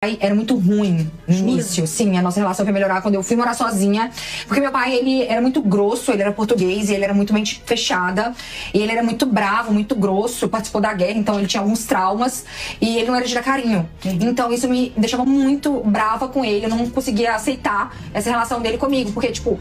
Era muito ruim no início, sim, a nossa relação foi melhorar quando eu fui morar sozinha, porque meu pai, ele era muito grosso, ele era português e ele era muito mente fechada, e ele era muito bravo, muito grosso, participou da guerra, então ele tinha alguns traumas, e ele não era de dar carinho. Então isso me deixava muito brava com ele, eu não conseguia aceitar essa relação dele comigo, porque, tipo,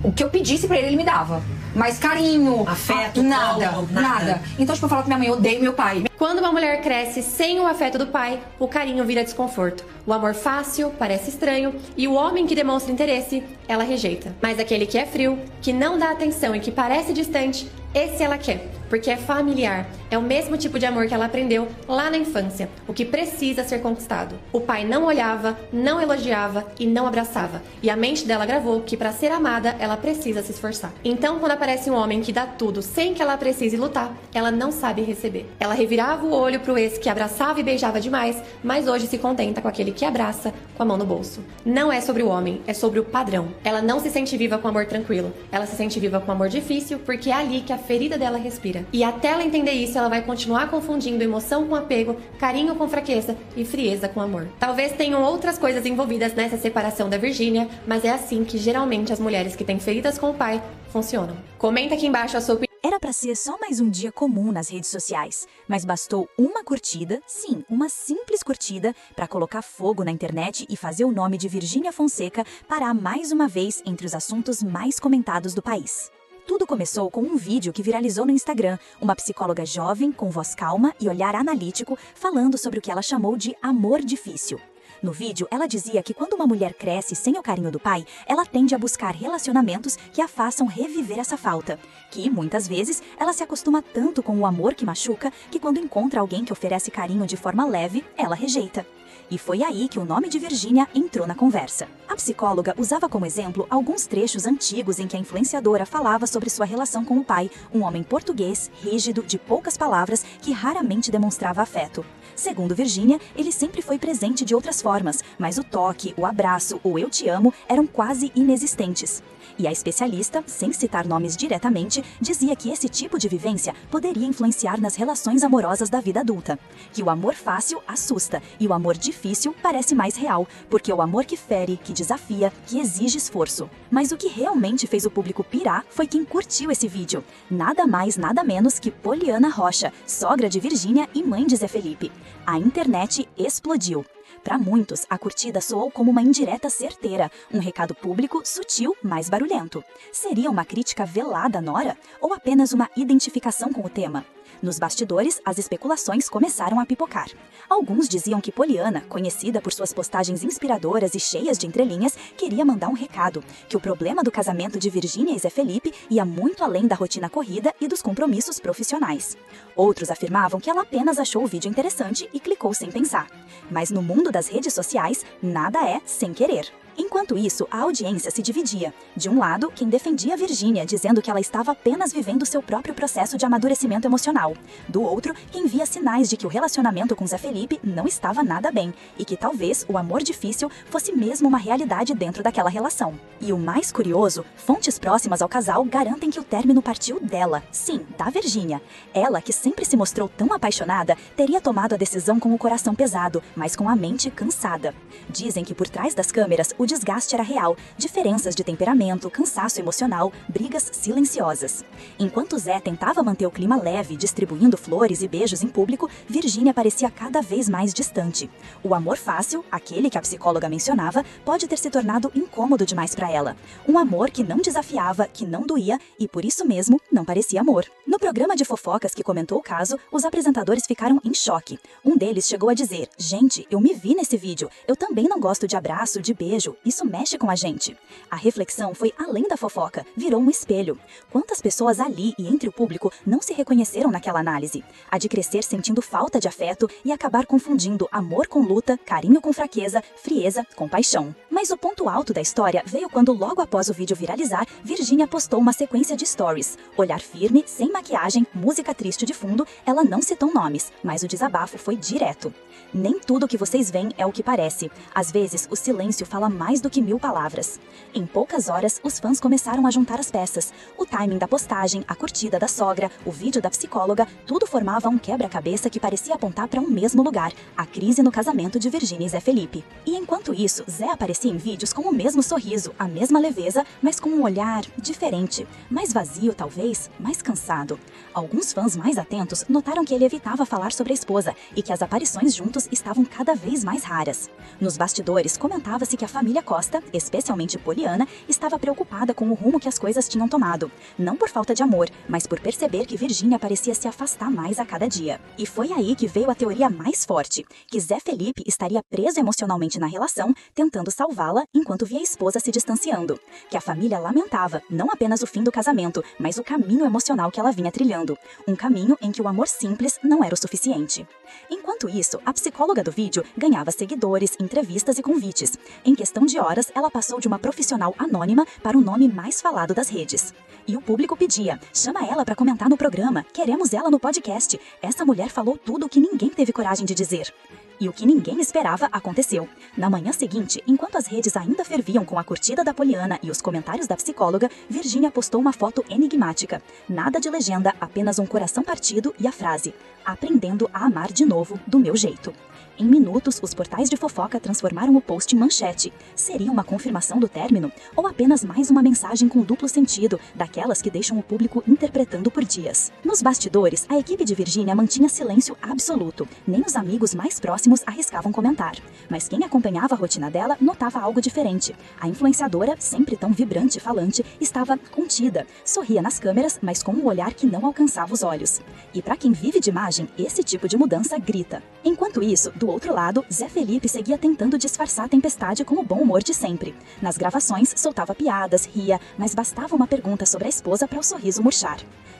o que eu pedisse pra ele, ele me dava. Mas carinho, afeto, nada. Então, tipo, eu falo pra minha mãe, eu odeio meu pai. Quando uma mulher cresce sem o afeto do pai, o carinho vira desconforto. O amor fácil parece estranho e o homem que demonstra interesse, ela rejeita. Mas aquele que é frio, que não dá atenção e que parece distante, esse ela quer, porque é familiar. É o mesmo tipo de amor que ela aprendeu lá na infância, o que precisa ser conquistado. O pai não olhava, não elogiava e não abraçava. E a mente dela gravou que para ser amada, ela precisa se esforçar. Então, quando aparece um homem que dá tudo sem que ela precise lutar, ela não sabe receber. Ela revirava o olho pro ex que abraçava e beijava demais, mas hoje se contenta com aquele que abraça com a mão no bolso. Não é sobre o homem, é sobre o padrão. Ela não se sente viva com amor tranquilo. Ela se sente viva com amor difícil, porque é ali que a ferida dela respira. E até ela entender isso, ela vai continuar confundindo emoção com apego, carinho com fraqueza e frieza com amor. Talvez tenham outras coisas envolvidas nessa separação da Virgínia, mas é assim que geralmente as mulheres que têm feridas com o pai funcionam. Comenta aqui embaixo a sua opinião. Era pra ser só mais um dia comum nas redes sociais, mas bastou uma curtida, sim, uma simples curtida, para colocar fogo na internet e fazer o nome de Virgínia Fonseca parar mais uma vez entre os assuntos mais comentados do país. Tudo começou com um vídeo que viralizou no Instagram, uma psicóloga jovem, com voz calma e olhar analítico, falando sobre o que ela chamou de amor difícil. No vídeo, ela dizia que quando uma mulher cresce sem o carinho do pai, ela tende a buscar relacionamentos que a façam reviver essa falta. Que, muitas vezes, ela se acostuma tanto com o amor que machuca, que quando encontra alguém que oferece carinho de forma leve, ela rejeita. E foi aí que o nome de Virgínia entrou na conversa. A psicóloga usava como exemplo alguns trechos antigos em que a influenciadora falava sobre sua relação com o pai, um homem português, rígido, de poucas palavras, que raramente demonstrava afeto. Segundo Virgínia, ele sempre foi presente de outras formas, mas o toque, o abraço, o eu te amo eram quase inexistentes. E a especialista, sem citar nomes diretamente, dizia que esse tipo de vivência poderia influenciar nas relações amorosas da vida adulta. Que o amor fácil assusta e o amor difícil parece mais real, porque o amor que fere, que desafia, que exige esforço. Mas o que realmente fez o público pirar foi quem curtiu esse vídeo. Nada mais, nada menos que Poliana Rocha, sogra de Virgínia e mãe de Zé Felipe. A internet explodiu. Para muitos, a curtida soou como uma indireta certeira, um recado público sutil, mas barulhento. Seria uma crítica velada à Nora? Ou apenas uma identificação com o tema? Nos bastidores, as especulações começaram a pipocar. Alguns diziam que Poliana, conhecida por suas postagens inspiradoras e cheias de entrelinhas, queria mandar um recado, que o problema do casamento de Virgínia e Zé Felipe ia muito além da rotina corrida e dos compromissos profissionais. Outros afirmavam que ela apenas achou o vídeo interessante e clicou sem pensar. Mas no mundo das redes sociais, nada é sem querer. Enquanto isso, a audiência se dividia. De um lado, quem defendia Virgínia, dizendo que ela estava apenas vivendo seu próprio processo de amadurecimento emocional. Do outro, quem via sinais de que o relacionamento com Zé Felipe não estava nada bem e que talvez o amor difícil fosse mesmo uma realidade dentro daquela relação. E o mais curioso, fontes próximas ao casal garantem que o término partiu dela, sim, da Virgínia. Ela, que sempre se mostrou tão apaixonada, teria tomado a decisão com o coração pesado, mas com a mente cansada. Dizem que por trás das câmeras, o desgaste era real, diferenças de temperamento, cansaço emocional, brigas silenciosas. Enquanto Zé tentava manter o clima leve, distribuindo flores e beijos em público, Virgínia parecia cada vez mais distante. O amor fácil, aquele que a psicóloga mencionava, pode ter se tornado incômodo demais para ela. Um amor que não desafiava, que não doía e por isso mesmo não parecia amor. No programa de fofocas que comentou o caso, os apresentadores ficaram em choque. Um deles chegou a dizer: "Gente, eu me vi nesse vídeo. Eu também não gosto de abraço, de beijo. Isso mexe com a gente." A reflexão foi além da fofoca, virou um espelho. Quantas pessoas ali e entre o público não se reconheceram naquela análise? A de crescer sentindo falta de afeto e acabar confundindo amor com luta, carinho com fraqueza, frieza com paixão. Mas o ponto alto da história veio quando, logo após o vídeo viralizar, Virgínia postou uma sequência de stories. Olhar firme, sem maquiagem, música triste de fundo, ela não citou nomes, mas o desabafo foi direto. Nem tudo que vocês veem é o que parece. Às vezes, o silêncio fala mais do que 1000 palavras. Em poucas horas, os fãs começaram a juntar as peças. O timing da postagem, a curtida da sogra, o vídeo da psicóloga, tudo formava um quebra-cabeça que parecia apontar para um mesmo lugar, a crise no casamento de Virgínia e Zé Felipe. E enquanto isso, Zé aparecia em vídeos com o mesmo sorriso, a mesma leveza, mas com um olhar diferente. Mais vazio, talvez, mais cansado. Alguns fãs mais atentos notaram que ele evitava falar sobre a esposa e que as aparições juntos estavam cada vez mais raras. Nos bastidores, comentava-se que a família Costa, especialmente Poliana, estava preocupada com o rumo que as coisas tinham tomado. Não por falta de amor, mas por perceber que Virgínia parecia se afastar mais a cada dia. E foi aí que veio a teoria mais forte, que Zé Felipe estaria preso emocionalmente na relação, tentando salvá-la enquanto via a esposa se distanciando. Que a família lamentava, não apenas o fim do casamento, mas o caminho emocional que ela vinha trilhando. Um caminho em que o amor simples não era o suficiente. Enquanto isso, a psicóloga do vídeo ganhava seguidores, entrevistas e convites. Em questão de horas, ela passou de uma profissional anônima para o nome mais falado das redes. E o público pedia: chama ela para comentar no programa, queremos ela no podcast. Essa mulher falou tudo o que ninguém teve coragem de dizer. E o que ninguém esperava aconteceu. Na manhã seguinte, enquanto as redes ainda ferviam com a curtida da Poliana e os comentários da psicóloga, Virgínia postou uma foto enigmática. Nada de legenda, apenas um coração partido e a frase: aprendendo a amar de novo, do meu jeito. Em minutos, os portais de fofoca transformaram o post em manchete. Seria uma confirmação do término? Ou apenas mais uma mensagem com duplo sentido, daquelas que deixam o público interpretando por dias? Nos bastidores, a equipe de Virgínia mantinha silêncio absoluto. Nem os amigos mais próximos arriscavam comentar. Mas quem acompanhava a rotina dela notava algo diferente. A influenciadora, sempre tão vibrante e falante, estava contida. Sorria nas câmeras, mas com um olhar que não alcançava os olhos. E para quem vive de imagem, esse tipo de mudança grita. Enquanto isso, do outro lado, Zé Felipe seguia tentando disfarçar a tempestade com o bom humor de sempre. Nas gravações, soltava piadas, ria, mas bastava uma pergunta sobre a esposa para o sorriso murchar.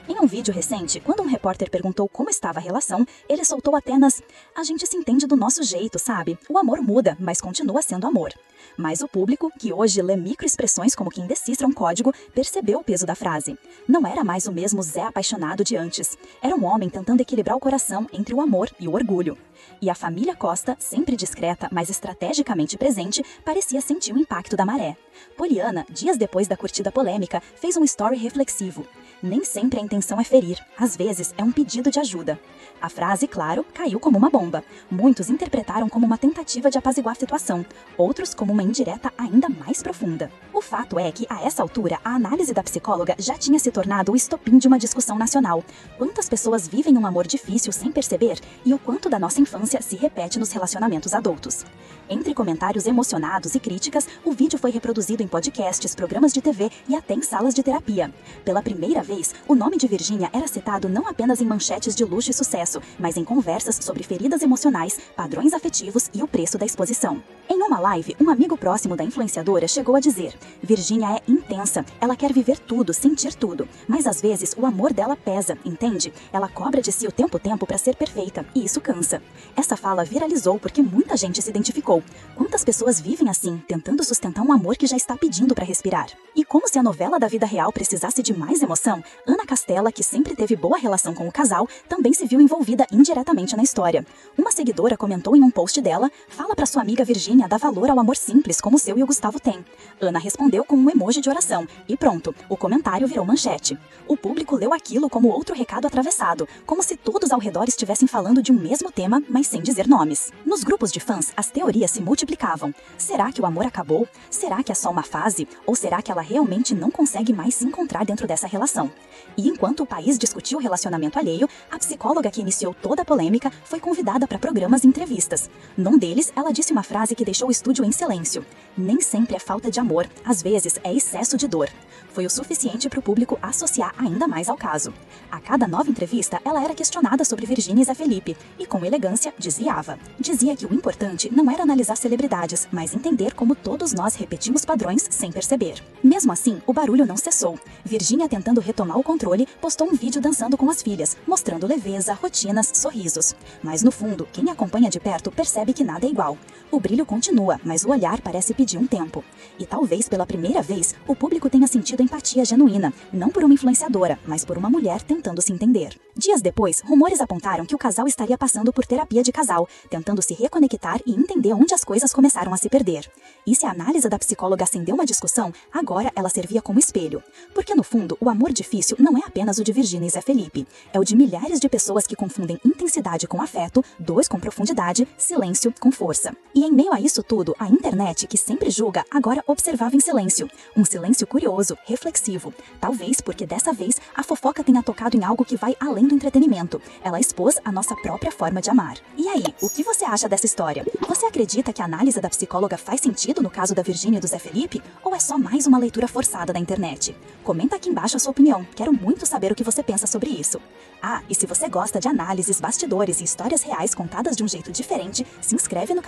Em um vídeo recente, quando um repórter perguntou como estava a relação, ele soltou apenas: a gente se entende do nosso jeito, sabe? O amor muda, mas continua sendo amor. Mas o público, que hoje lê microexpressões como quem decifra um código, percebeu o peso da frase. Não era mais o mesmo Zé apaixonado de antes. Era um homem tentando equilibrar o coração entre o amor e o orgulho. E a família Costa, sempre discreta, mas estrategicamente presente, parecia sentir o impacto da maré. Poliana, dias depois da curtida polêmica, fez um story reflexivo. Nem sempre a intenção é ferir, às vezes é um pedido de ajuda. A frase, claro, caiu como uma bomba. Muitos interpretaram como uma tentativa de apaziguar a situação, outros como uma indireta ainda mais profunda. O fato é que, a essa altura, a análise da psicóloga já tinha se tornado o estopim de uma discussão nacional. Quantas pessoas vivem um amor difícil sem perceber e o quanto da nossa infância se repete nos relacionamentos adultos. Entre comentários emocionados e críticas, o vídeo foi reproduzido em podcasts, programas de TV e até em salas de terapia. Pela primeira vez, o nome de Virgínia era citado não apenas em manchetes de luxo e sucesso, mas em conversas sobre feridas emocionais, padrões afetivos e o preço da exposição. Em uma live, um amigo próximo da influenciadora chegou a dizer: Virgínia é intensa, ela quer viver tudo, sentir tudo, mas às vezes o amor dela pesa, entende? Ela cobra de si o tempo para ser perfeita, e isso cansa. Essa fala viralizou porque muita gente se identificou. Quantas pessoas vivem assim, tentando sustentar um amor que já está pedindo para respirar? E como se a novela da vida real precisasse de mais emoção, Ana Castela, que sempre teve boa relação com o casal, também se viu envolvida indiretamente na história. Uma seguidora comentou em um post dela: fala pra sua amiga Virgínia dar valor ao amor simples como o seu e o Gustavo têm. Ana respondeu com um emoji de oração, e pronto, o comentário virou manchete. O público leu aquilo como outro recado atravessado, como se todos ao redor estivessem falando de um mesmo tema, mas sem dizer nomes. Nos grupos de fãs, as teorias se multiplicavam. Será que o amor acabou? Será que é só uma fase? Ou será que ela realmente não consegue mais se encontrar dentro dessa relação? E enquanto o país discutiu o relacionamento alheio, a psicóloga que iniciou toda a polêmica foi convidada para programas e entrevistas. Num deles, ela disse uma frase que deixou o estúdio em silêncio: nem sempre é falta de amor, às vezes é excesso de dor. Foi o suficiente para o público associar ainda mais ao caso. A cada nova entrevista, ela era questionada sobre Virgínia e Zé Felipe, e com elegância desviava. Dizia que o importante não era analisar celebridades, mas entender como todos nós repetimos padrões sem perceber. Mesmo assim, o barulho não cessou. Virgínia tentando tomar o controle, postou um vídeo dançando com as filhas, mostrando leveza, rotinas, sorrisos. Mas no fundo, quem acompanha de perto percebe que nada é igual. O brilho continua, mas o olhar parece pedir um tempo. E talvez pela primeira vez, o público tenha sentido empatia genuína, não por uma influenciadora, mas por uma mulher tentando se entender. Dias depois, rumores apontaram que o casal estaria passando por terapia de casal, tentando se reconectar e entender onde as coisas começaram a se perder. E se a análise da psicóloga acendeu uma discussão, agora ela servia como espelho. Porque no fundo, o amor difícil não é apenas o de Virgínia e Zé Felipe. É o de milhares de pessoas que confundem intensidade com afeto, dor com profundidade, silêncio com força. E em meio a isso tudo, a internet, que sempre julga, agora observava em silêncio. Um silêncio curioso, reflexivo. Talvez porque dessa vez a fofoca tenha tocado em algo que vai além do entretenimento. Ela expôs a nossa própria forma de amar. E aí, o que você acha dessa história? Você acredita que a análise da psicóloga faz sentido no caso da Virgínia e do Zé Felipe? Ou é só mais uma leitura forçada da internet? Comenta aqui embaixo a sua opinião. Quero muito saber o que você pensa sobre isso. Ah, e se você gosta de análises, bastidores e histórias reais contadas de um jeito diferente, se inscreve no canal.